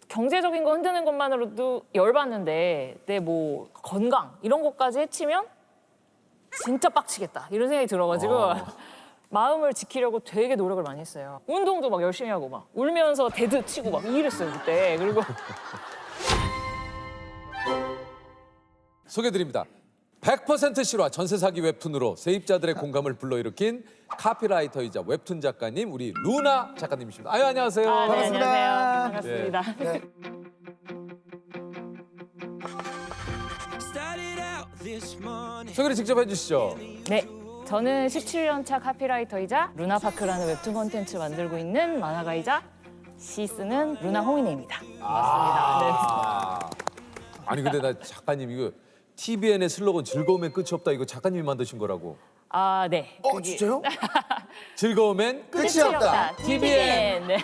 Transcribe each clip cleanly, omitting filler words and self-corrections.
경제적인 거 흔드는 것만으로도 열받는데 내 뭐 건강 이런 것까지 해치면 진짜 빡치겠다 이런 생각이 들어가지고 마음을 지키려고 되게 노력을 많이 했어요. 운동도 막 열심히 하고 막 울면서 데드 치고 막 이랬어요 그때. 그리고 소개드립니다. 100% 실화 전세 사기 웹툰으로 세입자들의 공감을 불러일으킨 카피라이터이자 웹툰 작가님 우리 루나 작가님이십니다. 아유 안녕하세요. 네, 반갑습니다. 안녕하세요. 반갑습니다. 네. 소개를 직접 해주시죠. 네, 저는 17년 차 카피라이터이자 루나파크라는 웹툰 콘텐츠 만들고 있는 만화가이자 시 쓰는 루나 홍인혜입니다. 반갑습니다. 아니 근데 나 작가님 이거 TVN의 슬로건 즐거움엔 끝이 없다 이거 작가님이 만드신 거라고. 아, 네. 진짜요? 즐거움엔 끝이 없다. TVN. 네.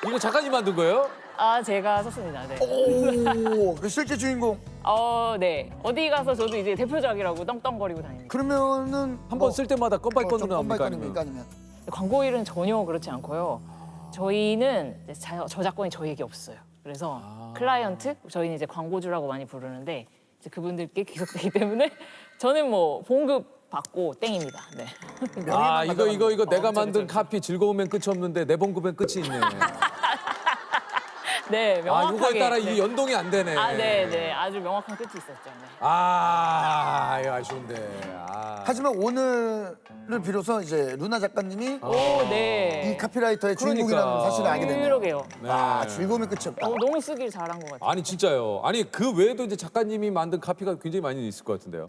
이거 작가님 만든 거예요? 아, 제가 썼습니다. 네. 오, 그 실제 주인공. 네. 어디 가서 저도 이제 대표작이라고 떵떵거리고 다닙니다. 그러면은 한 번 쓸 때마다 건바이 건으로 나옵니까? 건바이건입니까 아니면? 광고일은 전혀 그렇지 않고요. 저희는 이제 저작권이 저희에게 없어요. 그래서 클라이언트, 저희는 이제 광고주라고 많이 부르는데 이제 그분들께 귀속되기 때문에 저는 뭐 봉급 받고 땡입니다. 네. 아 이거 내가 만든 그쵸. 카피 즐거움엔 끝이 없는데 내 봉급엔 끝이 있네. 네, 아 명확하게. 이거에 따라 네. 이게 연동이 안 되네. 네. 아주 명확한 끝이 있었죠. 네. 이거 아쉬운데. 하지만 오늘을 비로소 이제 루나 작가님이 오, 네. 이 카피라이터의 그러니까. 주인공이라는 사실을 알게 됐네요. 그러게요. 네. 아, 즐거움이 끝이 없다. 너무 쓰길 잘한 것 같아요. 아니 진짜요. 아니 그 외에도 이제 작가님이 만든 카피가 굉장히 많이 있을 것 같은데요.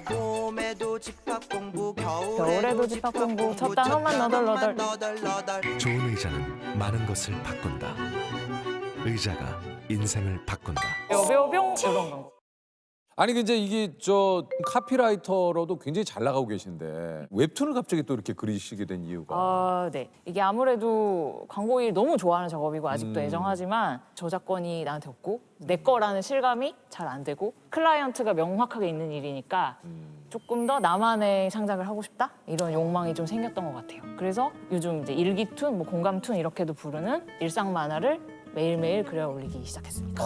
봄에도 집합 공부 겨울에도 집합 공부 첫 단어만 너덜너덜. 좋은 의자는 많은 것을 바꾼다. 의자가 인생을 바꾼다. 뿅뿅뿅 이런 거. 아니 근데 이게 저 카피라이터로도 굉장히 잘 나가고 계신데 웹툰을 갑자기 또 이렇게 그리시게 된 이유가? 네. 이게 아무래도 광고일 너무 좋아하는 작업이고 아직도 애정하지만 저작권이 나한테 없고 내 거라는 실감이 잘 안 되고 클라이언트가 명확하게 있는 일이니까 조금 더 나만의 창작을 하고 싶다 이런 욕망이 좀 생겼던 것 같아요. 그래서 요즘 이제 일기툰, 뭐 공감툰 이렇게도 부르는 일상 만화를 매일매일 그려 올리기 시작했습니다.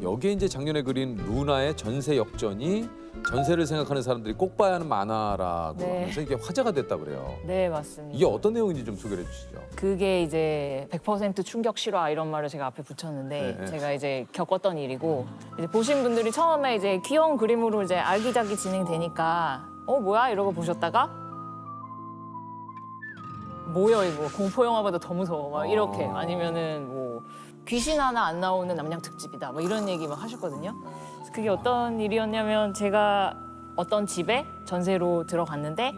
여기에 이제 작년에 그린 루나의 전세 역전이 전세를 생각하는 사람들이 꼭 봐야 하는 만화라고 네. 하면서 이게 화제가 됐다 그래요. 네, 맞습니다. 이게 어떤 내용인지 좀 소개해 주시죠. 그게 이제 100% 충격 실화 이런 말을 제가 앞에 붙였는데 네. 제가 이제 겪었던 일이고 이제 보신 분들이 처음에 이제 귀여운 그림으로 이제 알기자기 진행되니까 뭐야 이러고 보셨다가 뭐야 이거 공포 영화보다 더 무서워 막 이렇게 아니면은 뭐 귀신 하나 안 나오는 남양 특집이다 뭐 이런 얘기 막 하셨거든요. 그래서 그게 어떤 일이었냐면 제가 어떤 집에 전세로 들어갔는데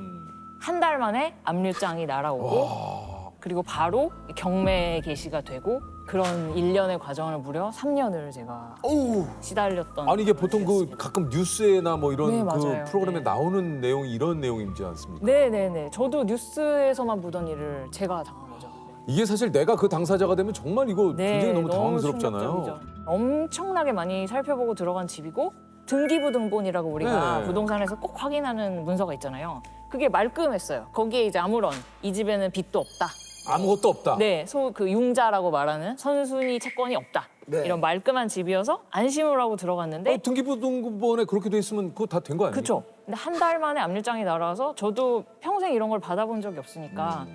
한 달 만에 압류장이 날아오고 그리고 바로 경매 개시가 되고 그런 일련의 과정을 무려 3년을 제가 오우. 시달렸던. 아니 이게 보통 그 가끔 뉴스에나 뭐 이런 네, 그 맞아요. 프로그램에 네. 나오는 내용이 이런 내용이지 않습니까? 네네네. 저도 뉴스에서만 보던 일을 제가 당한 거죠. 이게 사실 내가 그 당사자가 되면 정말 이거 굉장히 너무 당황스럽잖아요. 충격적이죠. 엄청나게 많이 살펴보고 들어간 집이고 등기부등본이라고 우리가 네. 부동산에서 꼭 확인하는 문서가 있잖아요. 그게 말끔했어요. 거기에 이제 아무런 이 집에는 빚도 없다. 아무것도 없다. 네, 그 융자라고 말하는 선순위 채권이 없다. 네. 이런 말끔한 집이어서 안심을 하고 들어갔는데 등기부등본에 그렇게 돼 있으면 그거 다 된 거 아닙니까? 그렇죠. 근데 한 달 만에 압류장이 날아와서 저도 평생 이런 걸 받아본 적이 없으니까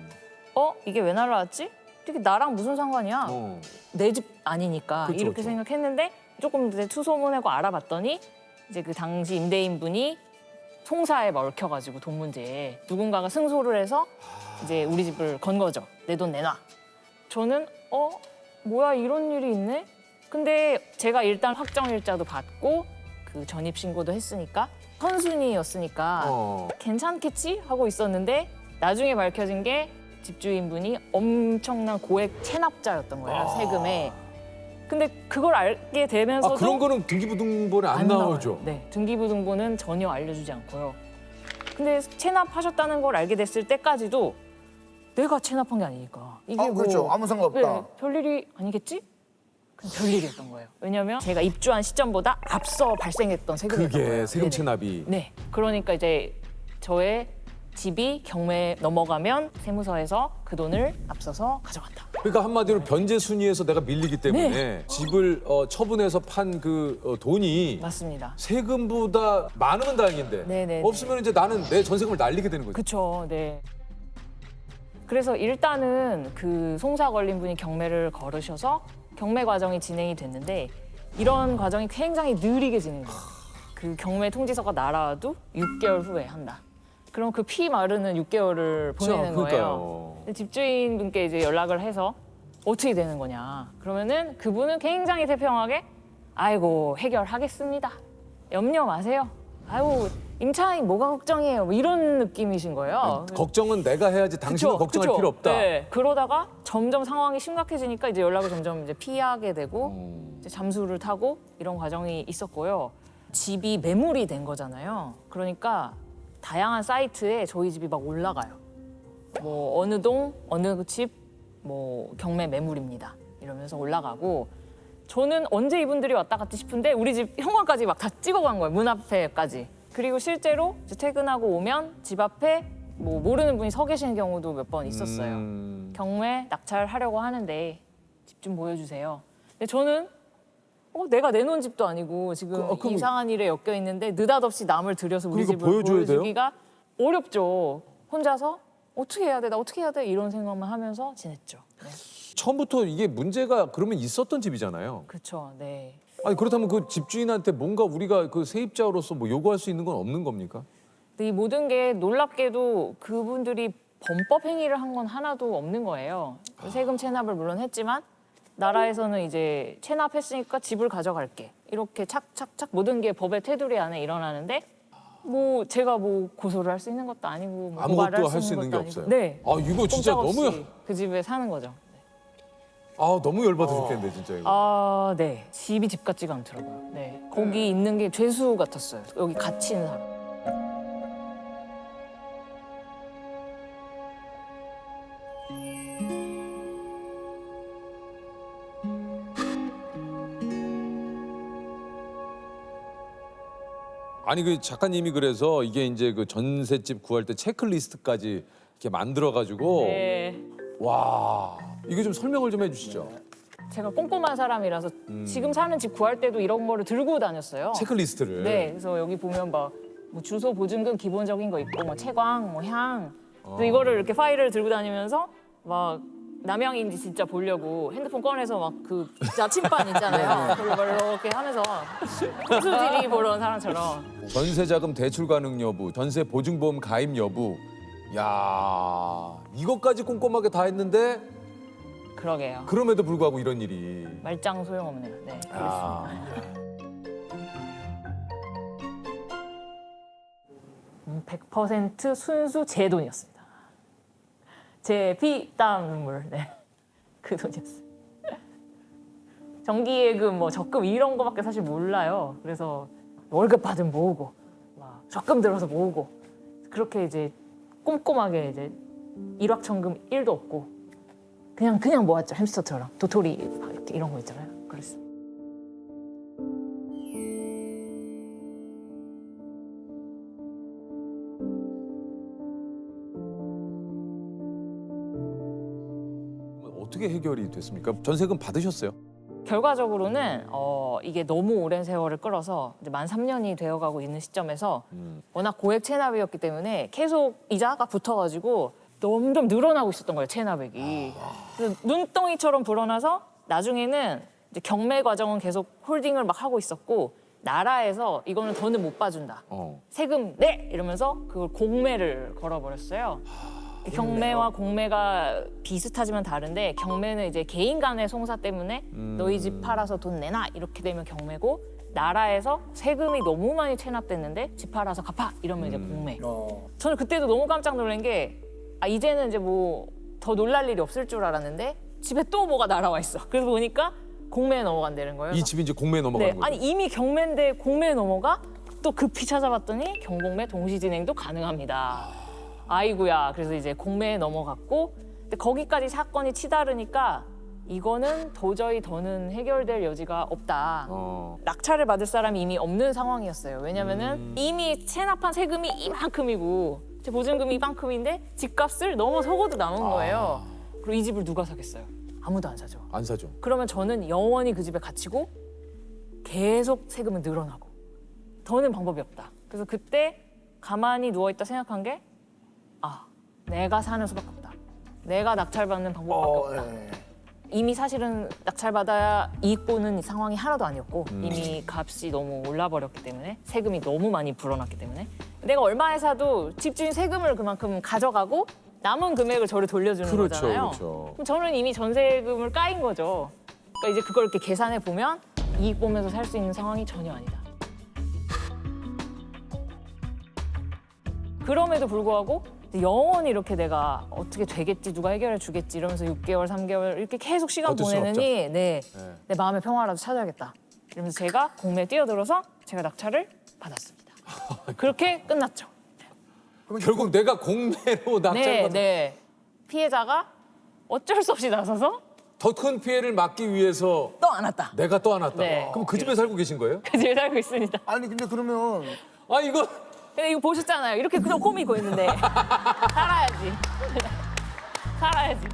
이게 왜 날아왔지? 이게 나랑 무슨 상관이야? 어. 내 집 아니니까 그쵸, 이렇게 그쵸. 생각했는데 조금 이제 투소문하고 알아봤더니 이제 그 당시 임대인분이 송사에 얽혀가지고 돈 문제에 누군가가 승소를 해서 이제 우리 집을 건 거죠. 내 돈 내놔. 저는 뭐야 이런 일이 있네? 근데 제가 일단 확정일자도 받고 그 전입신고도 했으니까 선순위였으니까 괜찮겠지? 하고 있었는데 나중에 밝혀진 게 집주인분이 엄청난 고액 체납자였던 거예요, 세금에. 근데 그걸 알게 되면서도 그런 거는 등기부등본에 안 나오죠. 나와요. 네, 등기부등본은 전혀 알려주지 않고요. 근데 체납하셨다는 걸 알게 됐을 때까지도 내가 체납한 게 아니니까. 이게 그렇죠. 아무 상관없다. 별일이 아니겠지? 별일이었던 거예요. 왜냐면 제가 입주한 시점보다 앞서 발생했던 세금이었던 거예요. 그게 세금 네네. 체납이. 네. 그러니까 이제 저의 집이 경매에 넘어가면 세무서에서 그 돈을 앞서서 가져간다. 그러니까 한마디로 변제 순위에서 내가 밀리기 때문에 네. 집을 처분해서 판 그 돈이 맞습니다. 세금보다 많으면 다행인데 네네네. 없으면 이제 나는 내 전세금을 날리게 되는 거죠. 그쵸, 네. 그래서 일단은 그 송사 걸린 분이 경매를 걸으셔서 경매 과정이 진행이 됐는데 이런 과정이 굉장히 느리게 진행돼요. 그 경매 통지서가 날아와도 6개월 후에 한다. 그럼 그 피 마르는 6개월을 보내는 거예요. 그러니까요. 근데 집주인분께 이제 연락을 해서 어떻게 되는 거냐. 그러면은 그분은 굉장히 태평하게 아이고 해결하겠습니다. 염려 마세요. 아이고 임차인 뭐가 걱정이에요. 뭐 이런 느낌이신 거예요. 걱정은 내가 해야지 당신은 그쵸, 걱정할 그쵸. 필요 없다. 네. 그러다가 점점 상황이 심각해지니까 이제 연락을 점점 이제 피하게 되고 음. 이제 잠수를 타고 이런 과정이 있었고요. 집이 매물이 된 거잖아요. 그러니까 다양한 사이트에 저희 집이 막 올라가요. 뭐 어느 동, 어느 집, 뭐 경매 매물입니다. 이러면서 올라가고 저는 언제 이분들이 왔다 갔지 싶은데 우리 집 현관까지 막 다 찍어간 거예요. 문 앞에까지. 그리고 실제로 이제 퇴근하고 오면 집 앞에 뭐 모르는 분이 서 계시는 경우도 몇 번 있었어요. 경매 낙찰하려고 하는데 집 좀 보여주세요. 근데 저는 내가 내놓은 집도 아니고 지금 그럼 이상한 일에 엮여 있는데 느닷없이 남을 들여서 우리 그러니까 집을 보여줘야 돼요? 보여주기가 어렵죠. 혼자서 어떻게 해야 돼? 나 어떻게 해야 돼? 이런 생각만 하면서 지냈죠. 네. 처음부터 이게 문제가 그러면 있었던 집이잖아요. 그렇죠. 네. 아니 그렇다면 그 집주인한테 뭔가 우리가 그 세입자로서 뭐 요구할 수 있는 건 없는 겁니까? 근데 이 모든 게 놀랍게도 그분들이 범법 행위를 한 건 하나도 없는 거예요. 세금 체납을 물론 했지만 나라에서는 이제 체납했으니까 집을 가져갈게. 이렇게 착착착 모든 게 법의 테두리 안에 일어나는데 뭐 제가 뭐 고소를 할 수 있는 것도 아니고 뭐 고발을 아무것도 할 수 있는 게 것도 없어요. 아니고. 네. 아 이거 진짜 꼼짝없이 너무 그 집에 사는 거죠. 너무 열받아 죽겠는데 진짜 이거. 아, 네. 집이 집 같지가 않더라고요. 네. 거기 있는 게 죄수 같았어요. 여기 갇힌 사람. 아니 그 작가님이 그래서 이게 이제 그 전셋집 구할 때 체크리스트까지 이렇게 만들어 가지고 네. 와 이게 좀 설명을 좀 해주시죠. 제가 꼼꼼한 사람이라서 지금 사는 집 구할 때도 이런 거를 들고 다녔어요. 체크리스트를. 네, 그래서 여기 보면 뭐 주소, 보증금 기본적인 거 있고 뭐 채광, 뭐 향. 그래서 이거를 이렇게 파일을 들고 다니면서 막 남양인지 진짜 보려고 핸드폰 꺼내서 막 그 나침반 있잖아요. 그걸 막 이렇게 하면서 수지리 보러 온 사람처럼. 전세자금 대출 가능 여부, 전세 보증보험 가입 여부. 야 이것까지 꼼꼼하게 다 했는데 그러게요. 그럼에도 불구하고 이런 일이. 말짱 소용없네요. 네, 그렇습니다. 100% 순수 제 돈이었습니다. 제 피, 땀, 눈물, 네, 그 돈이었어요. 정기예금, 뭐 적금 이런 거밖에 사실 몰라요. 그래서 월급 받으면 모으고, 막 적금 들어서 모으고, 그렇게 이제 꼼꼼하게 이제 일확천금 1도 없고, 그냥 모았죠. 햄스터처럼 도토리 이렇게 이런 거 있잖아요. 그랬어요. 어떻게 해결이 됐습니까? 전세금 받으셨어요? 결과적으로는 이게 너무 오랜 세월을 끌어서 이제 만 3년이 되어가고 있는 시점에서 워낙 고액 체납이었기 때문에 계속 이자가 붙어가지고 점점 늘어나고 있었던 거예요, 체납액이. 그래서 눈덩이처럼 불어나서 나중에는 이제 경매 과정은 계속 홀딩을 막 하고 있었고 나라에서 이거는 더는 못 봐준다. 세금 내! 이러면서 그걸 공매를 걸어버렸어요. 경매와 공매가 비슷하지만 다른데 경매는 이제 개인 간의 송사 때문에 너희 집 팔아서 돈 내놔 이렇게 되면 경매고 나라에서 세금이 너무 많이 체납됐는데 집 팔아서 갚아 이러면 이제 공매. 저는 그때도 너무 깜짝 놀란 게 이제는 이제 뭐 더 놀랄 일이 없을 줄 알았는데 집에 또 뭐가 날아와 있어. 그래서 보니까 공매에 넘어간다는 거예요. 이 집이 이제 공매에 넘어가는 네, 거죠? 아니 이미 경매인데 공매에 넘어가 또 급히 찾아봤더니 경공매 동시 진행도 가능합니다. 아이고야. 그래서 이제 공매에 넘어갔고 근데 거기까지 사건이 치달으니까 이거는 도저히 더는 해결될 여지가 없다. 어. 낙찰을 받을 사람이 이미 없는 상황이었어요. 왜냐면은 이미 체납한 세금이 이만큼이고 제 보증금이 이만큼인데 집값을 넘어서고도 남은 거예요. 그리고 이 집을 누가 사겠어요? 아무도 안 사죠. 안 사죠. 그러면 저는 영원히 그 집에 갇히고 계속 세금은 늘어나고 더는 방법이 없다. 그래서 그때 가만히 누워있다 생각한 게 내가 사는 수밖에 없다. 내가 낙찰받는 방법밖에 없다. 예. 이미 사실은 낙찰받아야 이익 보는 상황이 하나도 아니었고 이미 값이 너무 올라버렸기 때문에 세금이 너무 많이 불어났기 때문에 내가 얼마에 사도 집주인 세금을 그만큼 가져가고 남은 금액을 저를 돌려주는 그렇죠, 거잖아요. 그렇죠. 그럼 저는 이미 전세금을 까인 거죠. 그러니까 이제 그걸 이렇게 계산해 보면 이익 보면서 살 수 있는 상황이 전혀 아니다. 그럼에도 불구하고 영원히 이렇게 내가 어떻게 되겠지, 누가 해결해 주겠지 이러면서 6개월, 3개월 이렇게 계속 시간 어쩔 수 보내느니 내 마음의 평화라도 찾아야겠다. 이러면서 제가 공매에 뛰어들어서 제가 낙찰을 받았습니다. 그렇게 끝났죠. 결국 내가 공매로 낙찰받은 네. 피해자가 어쩔 수 없이 나서서 더 큰 피해를 막기 위해서 또 안 왔다. 내가 또 안 왔다. 네. 그럼 그 집에 살고 계신 거예요? 그 집에 살고 있습니다. 아니 근데 그러면 아 이거 근데 이거 보셨잖아요. 이렇게 그냥 꾸미고 있는데 살아야지. 살아야지.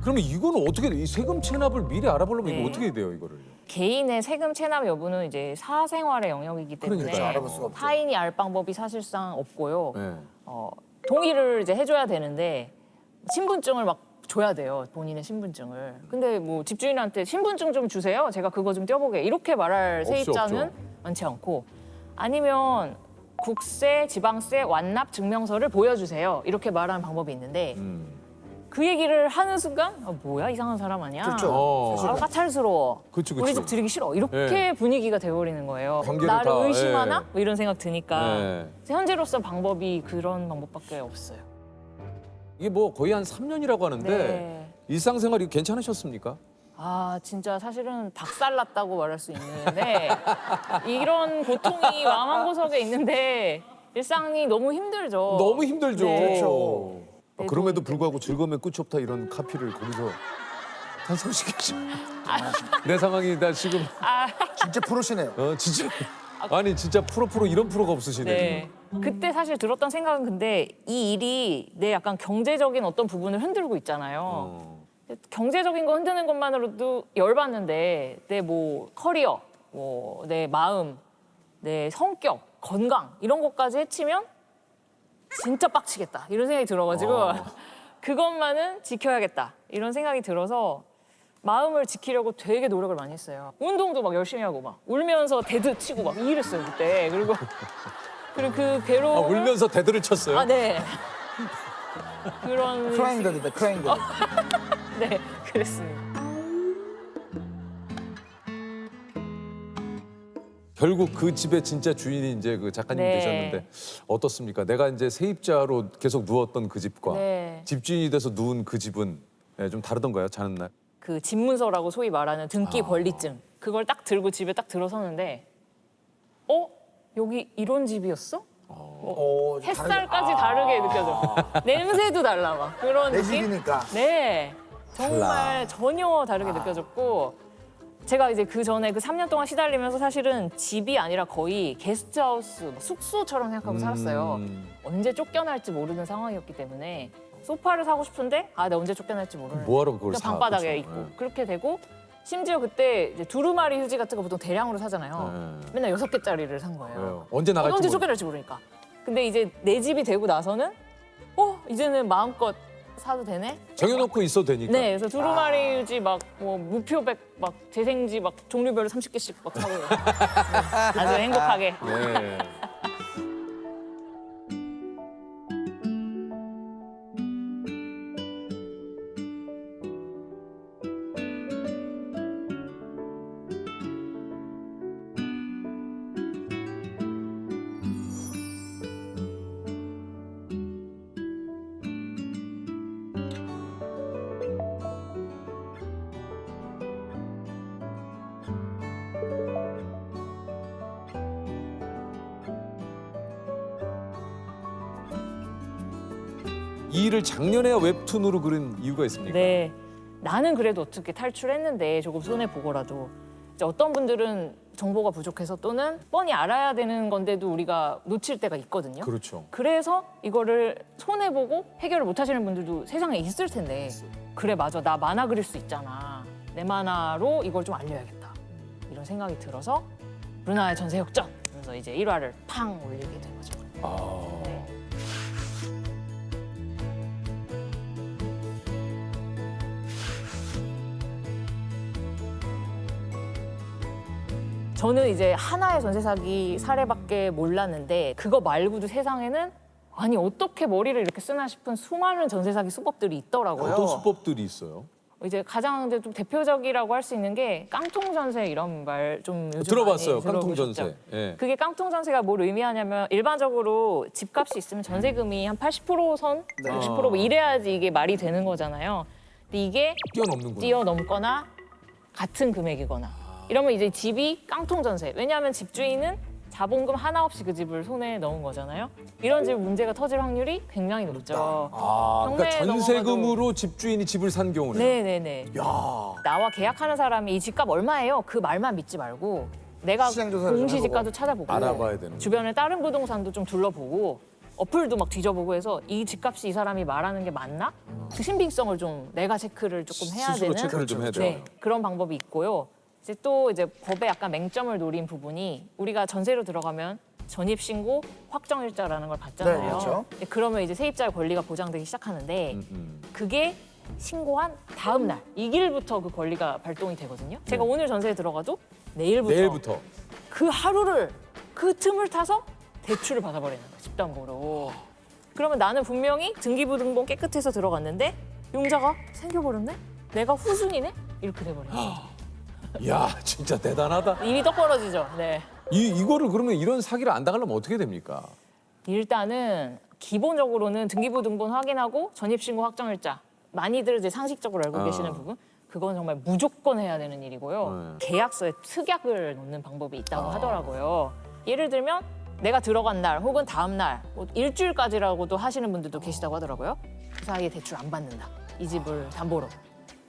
그러면 이거는 어떻게 돼? 이 세금 체납을 미리 알아보려면 네. 이거 어떻게 돼요 이거를? 개인의 세금 체납 여부는 이제 사생활의 영역이기 때문에 그러니까요. 알아볼 수가 없죠. 타인이 알 방법이 사실상 없고요. 네. 동의를 이제 해줘야 되는데 신분증을 막 줘야 돼요. 본인의 신분증을. 근데 뭐 집주인한테 신분증 좀 주세요. 제가 그거 좀 떼어보게. 이렇게 말할 없죠, 세입자는 없죠. 많지 않고 아니면 국세, 지방세, 완납 증명서를 보여주세요. 이렇게 말하는 방법이 있는데 그 얘기를 하는 순간 뭐야 이상한 사람 아니야? 그렇죠. 까탈스러워. 그치, 그치. 우리 집 들이기 싫어. 이렇게 네. 분위기가 되어버리는 거예요. 관계를 나를 다, 의심하나? 예. 뭐 이런 생각 드니까 네. 현재로서 방법이 그런 방법밖에 없어요. 이게 뭐 거의 한 3년이라고 하는데 네. 일상생활이 괜찮으셨습니까? 아 진짜 사실은 박살났다고 말할 수 있는데 이런 고통이 마음 한구석에 있는데 일상이 너무 힘들죠. 너무 힘들죠. 네. 그렇죠. 네, 그럼에도 너무 불구하고 즐거움의 끝이 없다 이런 카피를 거기서 탄성시키시. 내 상황이 나 지금 진짜 프로시네요. 진짜 아니 진짜 프로 이런 프로가 없으시네. 네. 그때 사실 들었던 생각은 근데 이 일이 내 약간 경제적인 어떤 부분을 흔들고 있잖아요. 경제적인 거 흔드는 것만으로도 열받는데 내 뭐 커리어, 뭐 내 마음, 내 성격, 건강 이런 것까지 해치면 진짜 빡치겠다 이런 생각이 들어가지고 그것만은 지켜야겠다 이런 생각이 들어서 마음을 지키려고 되게 노력을 많이 했어요. 운동도 막 열심히 하고 막 울면서 데드 치고 막 이랬어요 그때. 그리고 그 괴로움 울면서 대들을 쳤어요. 네. 그런 크라잉 데드다, 크라잉 데드. 네, 그랬습니다. 결국 그 집의 진짜 주인이 이제 그 작가님 네. 되셨는데 어떻습니까? 내가 이제 세입자로 계속 누웠던 그 집과 네. 집주인이 돼서 누운 그 집은 좀 다르던가요? 자는 날? 그 집문서라고 소위 말하는 등기 권리증 그걸 딱 들고 집에 딱 들어서는데 여기 이런 집이었어? 햇살까지 다르게 느껴져. 냄새도 달라 막 그런 내 느낌? 집이니까. 네, 정말 전혀 다르게 느껴졌고 제가 이제 그 전에 그 3년 동안 시달리면서 사실은 집이 아니라 거의 게스트하우스, 뭐 숙소처럼 생각하고 살았어요. 언제 쫓겨날지 모르는 상황이었기 때문에 소파를 사고 싶은데 내가 언제 쫓겨날지 모르는. 뭐하러 그걸 그러니까 사? 방바닥에 그쵸? 있고 네. 그렇게 되고 심지어 그때 이제 두루마리 휴지 같은 거 보통 대량으로 사잖아요. 네. 맨날 6개짜리를 산 거예요. 왜요? 언제 나갈지 언제 모르- 쫓겨날지 모르니까. 근데 이제 내 집이 되고 나서는 이제는 마음껏 사도 되네? 정해놓고 있어도 되니까. 네, 그래서 두루마리 휴지 막 뭐 무표백 막 재생지 막 종류별로 30개씩 막 사고 네, 아주 행복하게. 네. 이 일을 작년에야 웹툰으로 그린 이유가 있습니까? 네. 나는 그래도 어떻게 탈출했는데 조금 손해 보고라도 이제 어떤 분들은 정보가 부족해서 또는 뻔히 알아야 되는 건데도 우리가 놓칠 때가 있거든요. 그렇죠. 그래서 이거를 손해 보고 해결을 못 하시는 분들도 세상에 있을 텐데 그래 맞아 나 만화 그릴 수 있잖아 내 만화로 이걸 좀 알려야겠다 이런 생각이 들어서 루나의 전세 역전 그래서 이제 1화를 팡 올리게 된 거죠. 아. 네. 저는 이제 하나의 전세 사기 사례밖에 몰랐는데 그거 말고도 세상에는 아니 어떻게 머리를 이렇게 쓰나 싶은 수많은 전세 사기 수법들이 있더라고요. 어떤 수법들이 있어요? 이제 가장 이제 좀 대표적이라고 할 수 있는 게 깡통 전세 이런 말 좀 요즘 들어봤어요. 많이 깡통 들어보셨죠? 전세. 예. 그게 깡통 전세가 뭘 의미하냐면 일반적으로 집값이 있으면 전세금이 한 80%선, 60% 이래야지 이게 말이 되는 거잖아요. 근데 이게 뛰어넘는구나. 뛰어넘거나 같은 금액이거나 이러면 이제 집이 깡통 전세. 왜냐하면 집주인은 자본금 하나 없이 그 집을 손에 넣은 거잖아요. 이런 집 문제가 터질 확률이 굉장히 높죠. 아, 그러니까 경매에 전세금으로 집주인이 집을 산 경우는. 네네네. 나와 계약하는 사람이 이 집값 얼마예요? 그 말만 믿지 말고 내가 시장 조사를 좀 공시지가도 찾아보고 알아봐야 되는 주변에 다른 부동산도 좀 둘러보고 어플도 막 뒤져보고 해서 이 집값이 이 사람이 말하는 게 맞나? 그 신빙성을 좀 내가 체크를 조금 해야 스스로 되는 체크를 좀 해야 돼요. 네, 그런 방법이 있고요. 이제 또 이제 법에 약간 맹점을 노린 부분이 우리가 전세로 들어가면 전입신고 확정일자라는 걸 받잖아요. 네, 그렇죠. 그러면 이제 세입자의 권리가 보장되기 시작하는데 음. 그게 신고한 다음 날 이 길부터 그 권리가 발동이 되거든요. 제가 오늘 전세에 들어가도 내일부터 그 하루를 그 틈을 타서 대출을 받아버리는 거예요. 집담보로. 그러면 나는 분명히 등기부등본 깨끗해서 들어갔는데 용자가 생겨버렸네? 내가 후순이네? 이렇게 돼버리는 거죠. 야, 진짜 대단하다. 입이 떡 벌어지죠. 네. 이거를 그러면 이런 사기를 안 당하려면 어떻게 됩니까? 일단은 기본적으로는 등기부등본 확인하고 전입신고 확정일자 많이들 이제 상식적으로 알고 계시는 부분 그건 정말 무조건 해야 되는 일이고요. 계약서에 특약을 놓는 방법이 있다고 하더라고요. 예를 들면 내가 들어간 날 혹은 다음 날 뭐 일주일까지라고도 하시는 분들도 계시다고 하더라고요. 그 사이에 대출 안 받는다. 이 집을 담보로.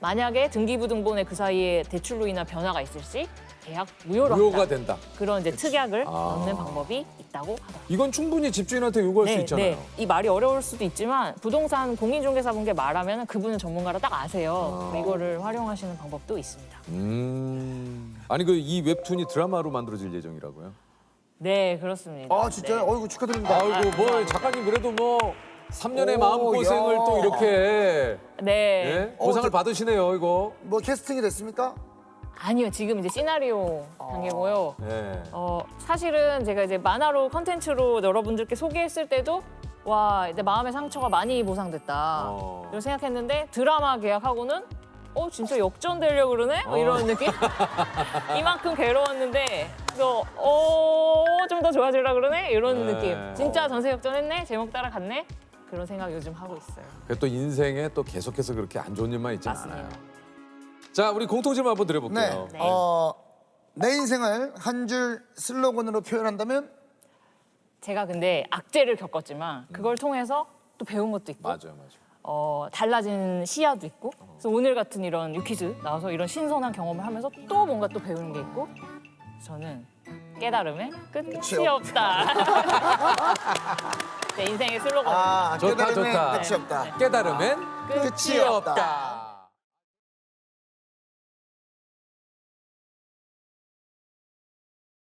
만약에 등기부등본에 그 사이에 대출로 인한 변화가 있을 시 계약 무효로 무효가 한다. 된다. 그런 이제 특약을 넣는 방법이 있다고 하더라고요. 이건 충분히 집주인한테 요구할 수 있잖아요. 이 말이 어려울 수도 있지만 부동산 공인중개사분께 말하면 그분은 전문가라 딱 아세요. 이거를 활용하시는 방법도 있습니다. 아니 그 이 웹툰이 드라마로 만들어질 예정이라고요? 네, 그렇습니다. 아 진짜요? 네. 어이구 축하드립니다. 아이고 뭐 작가님 그래도 뭐 3년의 오, 마음고생을 야. 또 이렇게 네. 예? 보상을 받으시네요 이거. 뭐 캐스팅이 됐습니까? 아니요, 지금 이제 시나리오 단계고요. 예. 사실은 제가 이제 만화로 컨텐츠로 여러분들께 소개했을 때도 와, 내 마음의 상처가 많이 보상됐다. 이런 생각했는데 드라마 계약하고는 진짜 역전되려고 그러네? 뭐 이런 느낌? 이만큼 괴로웠는데 그래서 좀 더 좋아지려고 그러네? 이런 네. 느낌. 진짜 전세 역전했네? 제목 따라갔네? 그런 생각 요즘 하고 있어요. 또 인생에 또 계속해서 그렇게 안 좋은 일만 있지 맞습니다. 않아요. 자, 우리 공통점 한번 드려볼게요. 네. 내 인생을 한 줄 슬로건으로 표현한다면 제가 근데 악재를 겪었지만 그걸 통해서 또 배운 것도 있고 맞아요. 달라진 시야도 있고 그래서 오늘 같은 이런 유퀴즈 나와서 이런 신선한 경험을 하면서 또 뭔가 또 배우는 게 있고 저는 깨달음에 끝이 없다. 내 인생의 슬로건. 깨달음엔 좋다. 끝이 없다. 깨달음엔 끝이 없다.